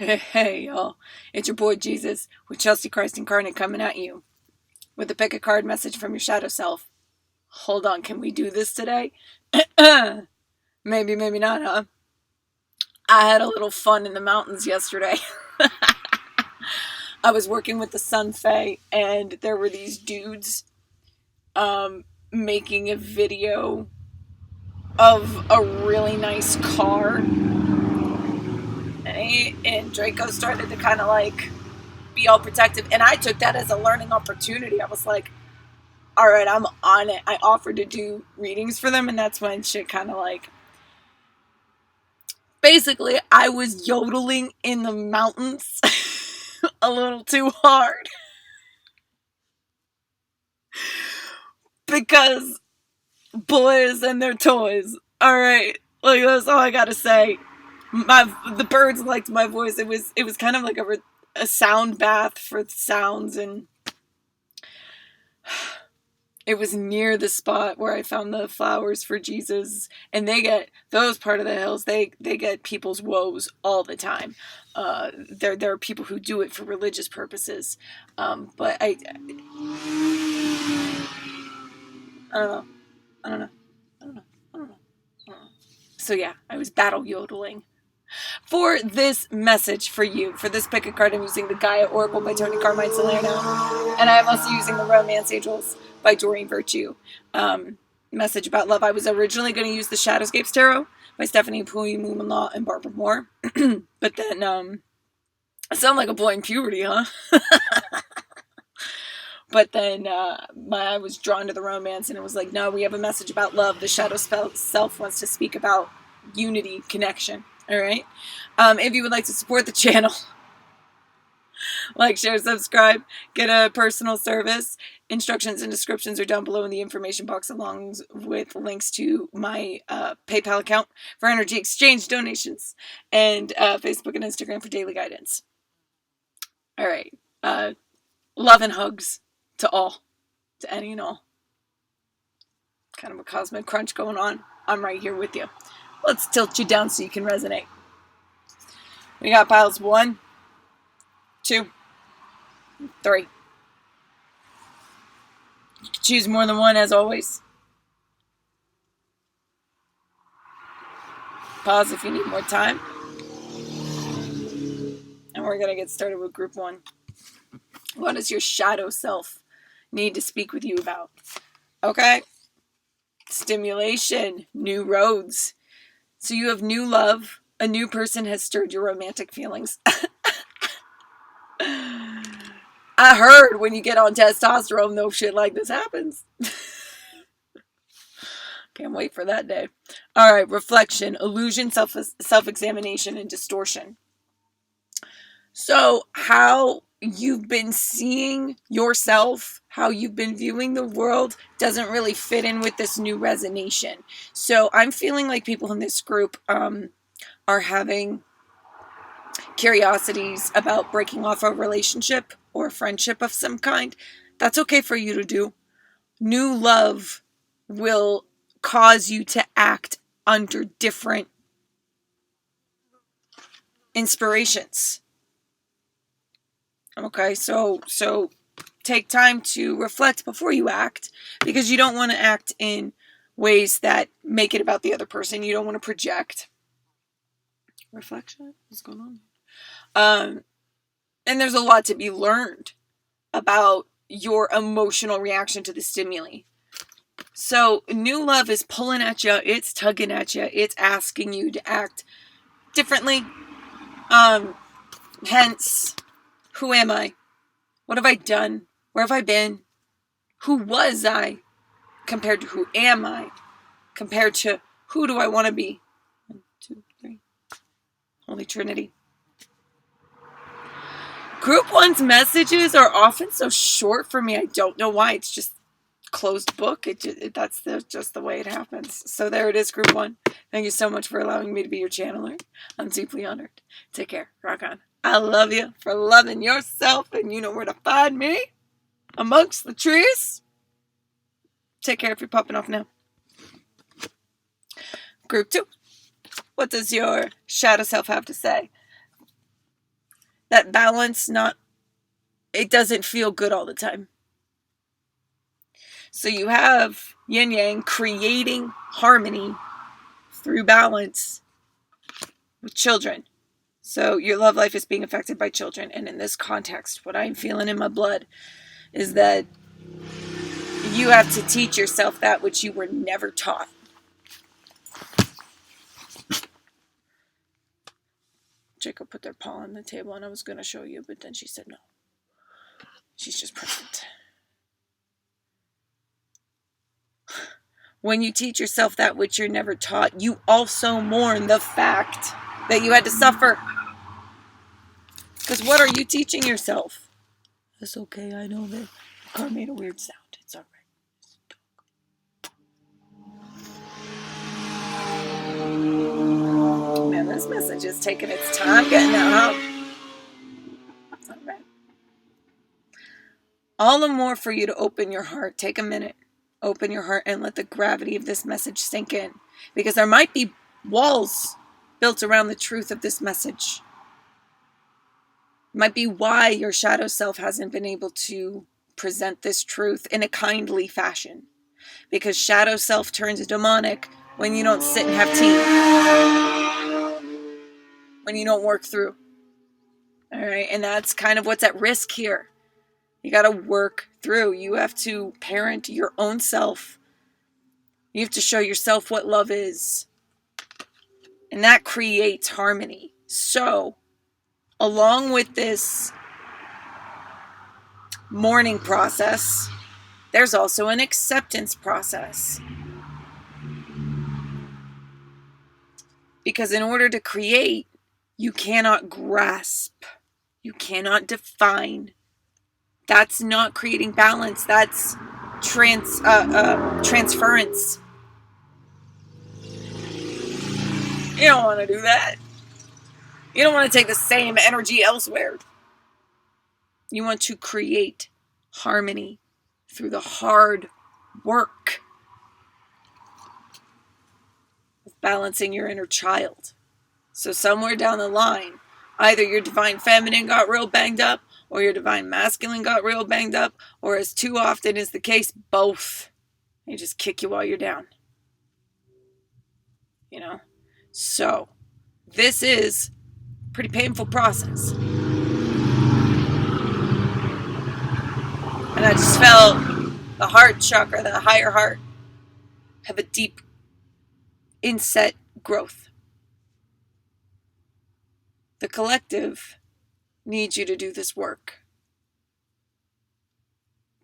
Hey, y'all. It's your boy Jesus with Chelsea Christ Incarnate coming at you with a pick a card message from your shadow self. Hold on, can we do this today? Maybe, maybe not, huh? I had a little fun in the mountains yesterday. I was working with the Sun Fae, and there were these dudes making a video of a really nice car. And Draco started to kind of like be all protective, and I took that as a learning opportunity. I was like, all right, I'm on it. I offered to do readings for them, and that's when shit kind of like, basically I was yodeling in the mountains a little too hard because boys and their toys. All right, like that's all I gotta say. The birds liked my voice. It was kind of like a sound bath for sounds, and it was near the spot where I found the flowers for Jesus, and they get those part of the hills. They get people's woes all the time. There are people who do it for religious purposes, but I don't know. I don't know. I don't know. I don't know. So yeah, I was battle yodeling. For this message for you, for this pick a card, I'm using the Gaia Oracle by Tony Carmine Salerno, and I'm also using the Romance Angels by Doreen Virtue. Message about love. I was originally going to use the Shadowscapes Tarot by Stephanie Puyi-Mumanlaw and Barbara Moore, but then I sound like a boy in puberty, huh? But then I was drawn to the romance, and it was like, no, we have a message about love. The shadow self wants to speak about unity, connection. All right. If you would like to support the channel, like, share, subscribe, get a personal service. Instructions and descriptions are down below in the information box, along with links to my PayPal account for energy exchange donations, and Facebook and Instagram for daily guidance. All right. Love and hugs to all, to any and all. Kind of a cosmic crunch going on. I'm right here with you. Let's tilt you down so you can resonate. We got piles 1, 2, 3. You can choose more than one, as always. Pause if you need more time. And we're going to get started with group 1. What does your shadow self need to speak with you about? Okay. Stimulation, new roads. So you have new love. A new person has stirred your romantic feelings. I heard when you get on testosterone, no shit like this happens. Can't wait for that day. All right, reflection, illusion, self-examination, and distortion. So how you've been seeing yourself, how you've been viewing the world, doesn't really fit in with this new resonation. So I'm feeling like people in this group are having curiosities about breaking off a relationship or a friendship of some kind. That's okay for you to do. New love will cause you to act under different inspirations. Okay, so take time to reflect before you act, because you don't want to act in ways that make it about the other person. You don't want to project. Reflection? What's going on? And there's a lot to be learned about your emotional reaction to the stimuli. So new love is pulling at you. It's tugging at you. It's asking you to act differently. Hence, who am I? What have I done? Where have I been? Who was I compared to who am I? Compared to who do I want to be? 1, 2, 3. Holy Trinity. Group 1's messages are often so short for me. I don't know why. It's just closed book. That's just the way it happens. So there it is, group 1. Thank you so much for allowing me to be your channeler. I'm deeply honored. Take care. Rock on. I love you for loving yourself, and you know where to find me. Amongst the trees. Take care if you're popping off now. Group 2. What does your shadow self have to say? that balance, it doesn't feel good all the time. So you have yin yang creating harmony through balance with children. So your love life is being affected by children. And in this context, what I'm feeling in my blood is that you have to teach yourself that which you were never taught. Jacob put their paw on the table and I was going to show you, but then she said no. She's just present. When you teach yourself that which you're never taught, you also mourn the fact that you had to suffer. Because what are you teaching yourself? It's okay, I know that the car made a weird sound. It's alright. Man, this message is taking its time getting out, huh? Alright. All the more for you to open your heart. Take a minute. Open your heart and let the gravity of this message sink in. Because there might be walls built around the truth of this message. It might be why your shadow self hasn't been able to present this truth in a kindly fashion. Because shadow self turns demonic when you don't sit and have tea. When you don't work through. Alright, and that's kind of what's at risk here. You got to work through. You have to parent your own self. You have to show yourself what love is. And that creates harmony. So, along with this mourning process, there's also an acceptance process. Because in order to create, you cannot grasp. You cannot define. That's not creating balance. That's transference. You don't want to do that. You don't want to take the same energy elsewhere. You want to create harmony through the hard work of balancing your inner child. So somewhere down the line, either your divine feminine got real banged up, or your divine masculine got real banged up, or as too often is the case, both. They just kick you while you're down. You know? So, this is a pretty painful process. And I just felt the heart chakra, the higher heart, have a deep inset growth. The collective needs you to do this work.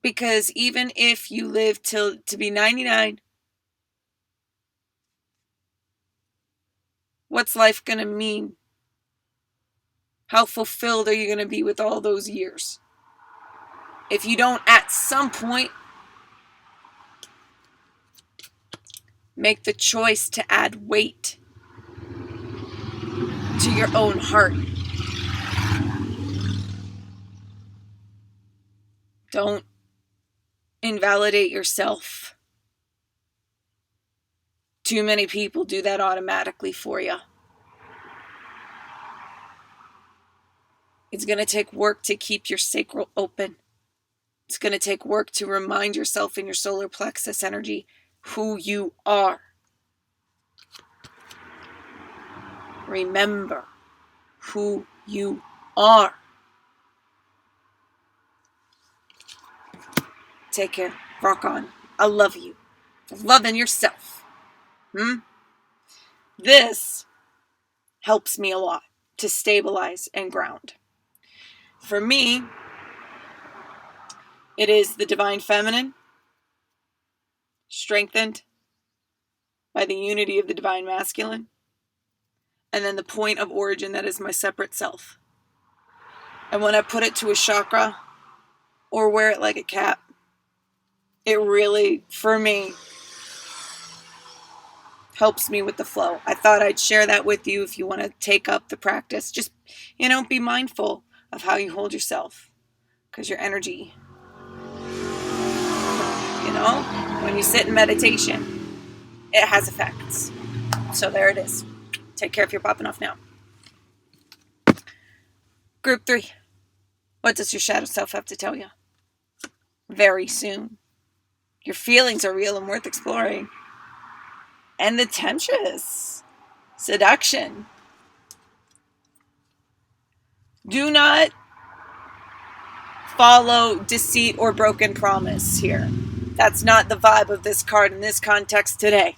Because even if you live to be 99, what's life going to mean? How fulfilled are you going to be with all those years? If you don't at some point make the choice to add weight to your own heart. Don't invalidate yourself. Too many people do that automatically for you. It's going to take work to keep your sacral open. It's going to take work to remind yourself in your solar plexus energy who you are. Remember who you are. Take care. Rock on. I love you. Loving yourself. This helps me a lot to stabilize and ground. For me, it is the divine feminine, strengthened by the unity of the divine masculine, and then the point of origin that is my separate self. And when I put it to a chakra or wear it like a cap, it really, for me, helps me with the flow. I thought I'd share that with you if you want to take up the practice. Just, be mindful of how you hold yourself. Because your energy, when you sit in meditation, it has effects. So there it is. Take care if you're popping off now. Group 3. What does your shadow self have to tell you? Very soon. Your feelings are real and worth exploring. And the temptress. Seduction. Do not follow deceit or broken promise here. That's not the vibe of this card in this context today.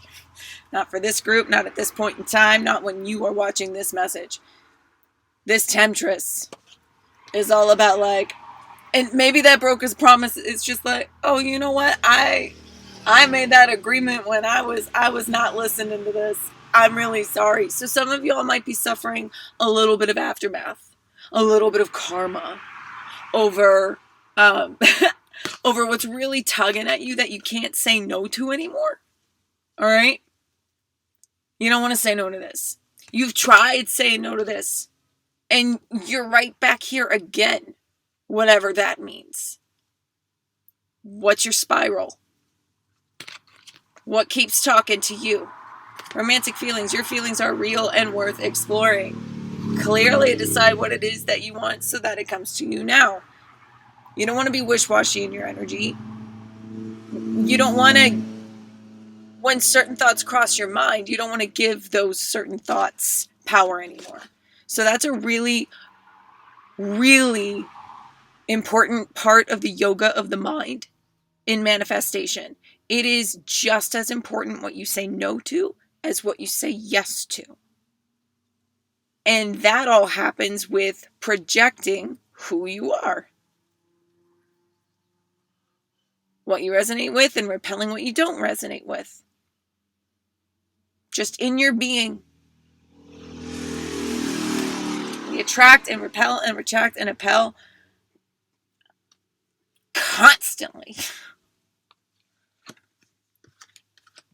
Not for this group, not at this point in time, not when you are watching this message. This temptress is all about like, and maybe that broker's promise is just like, oh, you know what? I made that agreement when I was not listening to this. I'm really sorry. So some of y'all might be suffering a little bit of aftermath, a little bit of karma over over what's really tugging at you that you can't say no to anymore. All right? You don't want to say no to this. You've tried saying no to this, and you're right back here again, whatever that means. What's your spiral? What keeps talking to you? Romantic feelings. Your feelings are real and worth exploring. Clearly decide what it is that you want so that it comes to you now. You don't want to be wish-washy in your energy. You don't want to, when certain thoughts cross your mind, you don't want to give those certain thoughts power anymore. So that's a really, really important part of the yoga of the mind in manifestation. It is just as important what you say no to as what you say yes to. And that all happens with projecting who you are. What you resonate with and repelling what you don't resonate with. Just in your being. We attract and repel and retract and repel constantly.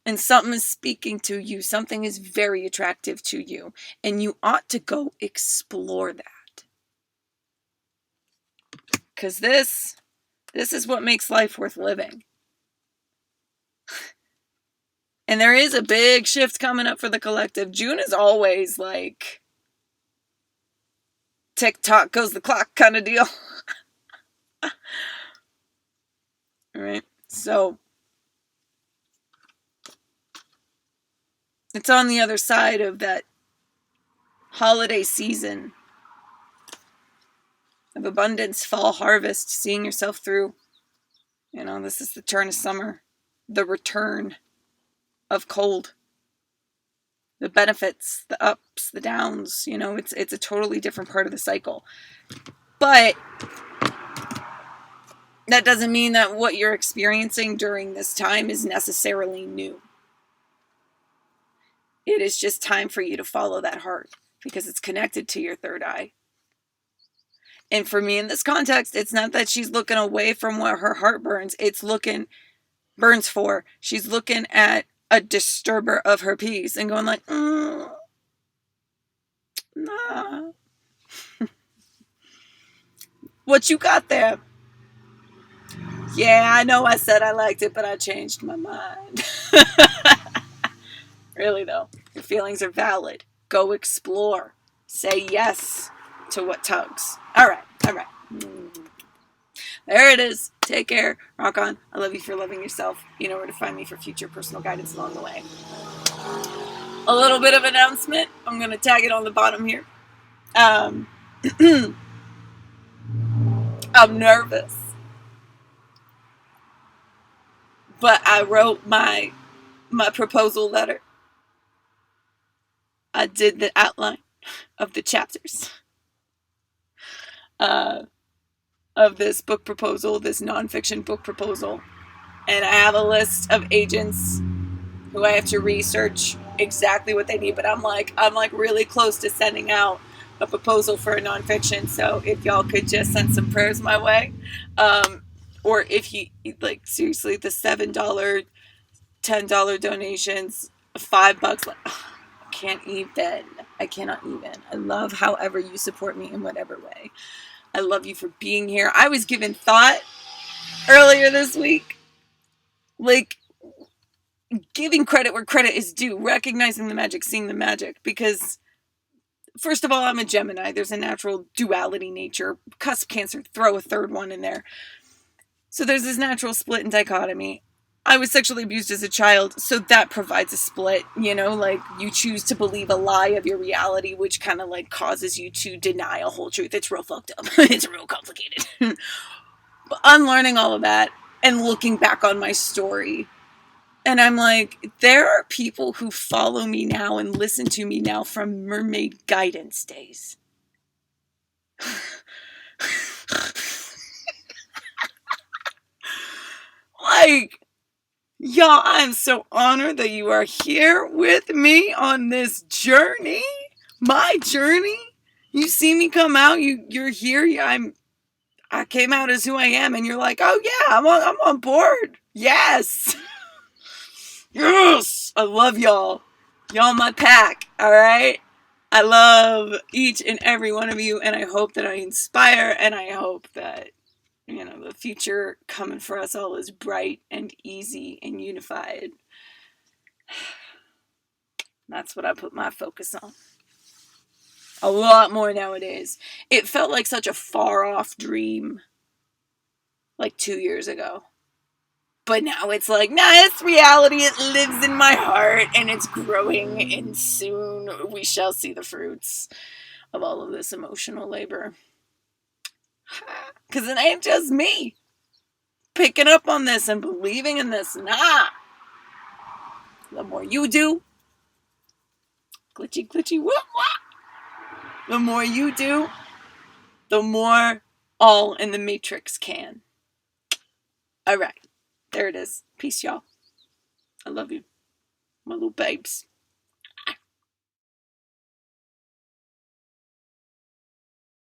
And something is speaking to you. Something is very attractive to you. And you ought to go explore that. Because this is what makes life worth living. And there is a big shift coming up for the collective. June is always like tick-tock goes the clock kind of deal. All right. So it's on the other side of that holiday season of abundance, fall harvest, seeing yourself through. You know, this is the turn of summer, the return of cold, the benefits, the ups, the downs. You know, it's a totally different part of the cycle. But that doesn't mean that what you're experiencing during this time is necessarily new. It is just time for you to follow that heart because it's connected to your third eye. And for me in this context, it's not that she's looking away from what her heart burns. It's burns for. She's looking at a disturber of her peace and going like, nah. What you got there? Yeah, I know I said I liked it, but I changed my mind. Really though, your feelings are valid. Go explore. Say yes to what tugs. All right. There it is. Take care. Rock on. I love you for loving yourself. You know where to find me for future personal guidance along the way. A little bit of announcement. I'm going to tag it on the bottom here. I'm nervous. But I wrote my proposal letter. I did the outline of the chapters of this book proposal, this nonfiction book proposal. And I have a list of agents who I have to research exactly what they need. But I'm like really close to sending out a proposal for a nonfiction. So if y'all could just send some prayers my way. Or if you, like, seriously, the $7, $10 donations, $5, like, I cannot even. I love however you support me in whatever way. I love you for being here. I was given thought earlier this week, like, giving credit where credit is due, recognizing the magic, seeing the magic, because first of all, I'm a Gemini. There's a natural duality nature. Cusp Cancer, throw a third one in there. So there's this natural split and dichotomy. I was sexually abused as a child, so that provides a split, like you choose to believe a lie of your reality, which kind of like causes you to deny a whole truth. It's real fucked up. It's real complicated. But unlearning all of that and looking back on my story, and I'm like, there are people who follow me now and listen to me now from mermaid guidance days. Like, y'all, I'm so honored that you are here with me on this journey. My journey. You see me come out. You're here. I came out as who I am, and you're like, oh yeah, I'm on board. Yes. Yes. I love y'all. Y'all my pack. All right. I love each and every one of you, and I hope that I inspire, and I hope that the future coming for us all is bright and easy and unified. That's what I put my focus on. A lot more nowadays. It felt like such a far off dream like 2 years ago. But now it's like, nah, it's reality. It lives in my heart and it's growing, and soon we shall see the fruits of all of this emotional labor. Because it ain't just me picking up on this and believing in this. Nah. The more you do, glitchy, glitchy, whoop, whoop. The more you do, the more all in the matrix can. All right. There it is. Peace, y'all. I love you. My little babes.